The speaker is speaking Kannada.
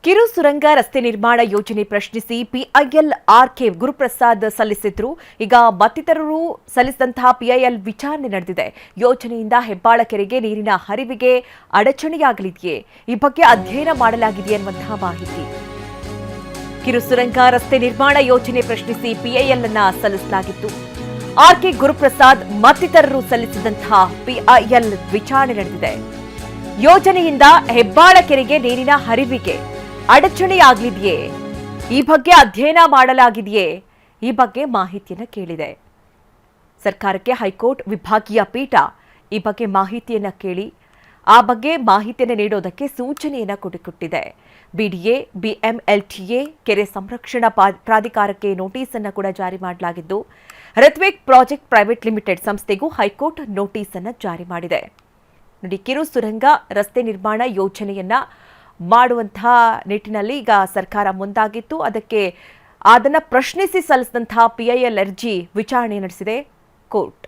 ಕಿರು ಸುರಂಗ ರಸ್ತೆ ನಿರ್ಮಾಣ ಯೋಜನೆ ಪ್ರಶ್ನಿಸಿ ಪಿಐಎಲ್ ಆರ್ಕೆ ಗುರುಪ್ರಸಾದ್ ಸಲ್ಲಿಸಿದ್ರು. ಈಗ ಮತ್ತಿತರರು ಸಲ್ಲಿಸಿದಂತಹ ಪಿಐಎಲ್ ವಿಚಾರಣೆ ನಡೆದಿದೆ. ಯೋಜನೆಯಿಂದ ಹೆಬ್ಬಾಳ ಕೆರೆಗೆ ನೀರಿನ ಹರಿವಿಗೆ ಅಡಚಣೆಯಾಗಲಿದೆಯೇ, ಈ ಬಗ್ಗೆ ಅಧ್ಯಯನ ಮಾಡಲಾಗಿದೆ ಎನ್ನುವಂತಹ ಮಾಹಿತಿ. ಕಿರು ಸುರಂಗ ರಸ್ತೆ ನಿರ್ಮಾಣ ಯೋಜನೆ ಪ್ರಶ್ನಿಸಿ ಪಿಐಎಲ್ ಅನ್ನ ಸಲ್ಲಿಸಲಾಗಿತ್ತು. ಆರ್ಕೆ ಗುರುಪ್ರಸಾದ್ ಮತ್ತಿತರರು ಸಲ್ಲಿಸಿದಂತಹ ಪಿಐಎಲ್ ವಿಚಾರಣೆ ನಡೆದಿದೆ. ಯೋಜನೆಯಿಂದ ಹೆಬ್ಬಾಳ ಕೆರೆಗೆ ನೀರಿನ ಹರಿವಿಗೆ ಅಡಚಣೆಯಾಗಲಿದೆಯೇ, ಈ ಬಗ್ಗೆ ಅಧ್ಯಯನ ಮಾಡಲಾಗಿದೆಯೇ, ಈ ಬಗ್ಗೆ ಮಾಹಿತಿಯನ್ನು ಕೇಳಿದೆ. ಸರ್ಕಾರಕ್ಕೆ ಹೈಕೋರ್ಟ್ ವಿಭಾಗೀಯ ಪೀಠ ಈ ಬಗ್ಗೆ ಮಾಹಿತಿಯನ್ನು ಕೇಳಿ ಆ ಬಗ್ಗೆ ಮಾಹಿತಿಯನ್ನು ನೀಡೋದಕ್ಕೆ ಸೂಚನೆಯನ್ನು ಕೊಟ್ಟಿದೆ. ಬಿಡಿಎ, ಬಿಎಂಎಲ್ಟಿಎ, ಕೆರೆ ಸಂರಕ್ಷಣಾ ಪ್ರಾಧಿಕಾರಕ್ಕೆ ನೋಟಿಸ್ ಅನ್ನು ಕೂಡ ಜಾರಿ ಮಾಡಲಾಗಿದ್ದು, ಋತ್ವಿಕ್ ಪ್ರಾಜೆಕ್ಟ್ ಪ್ರೈವೇಟ್ ಲಿಮಿಟೆಡ್ ಸಂಸ್ಥೆಗೂ ಹೈಕೋರ್ಟ್ ನೋಟಿಸ್ ಅನ್ನು ಜಾರಿ ಮಾಡಿದೆ. ನೋಡಿ, ಕಿರು ಸುರಂಗ ರಸ್ತೆ ನಿರ್ಮಾಣ ಯೋಜನೆಯನ್ನ ಮಾಡುವಂತಹ ನಿಟ್ಟಿನಲ್ಲಿ ಈಗ ಸರ್ಕಾರ ಮುಂದಾಗಿತ್ತು. ಅದನ್ನ ಪ್ರಶ್ನಿಸಿ ಸಲ್ಲಿಸಿದಂತಹ ಪಿಐಎಲ್ ಅರ್ಜಿ ವಿಚಾರಣೆ ನಡೆಸಿದೆ ಕೋರ್ಟ್.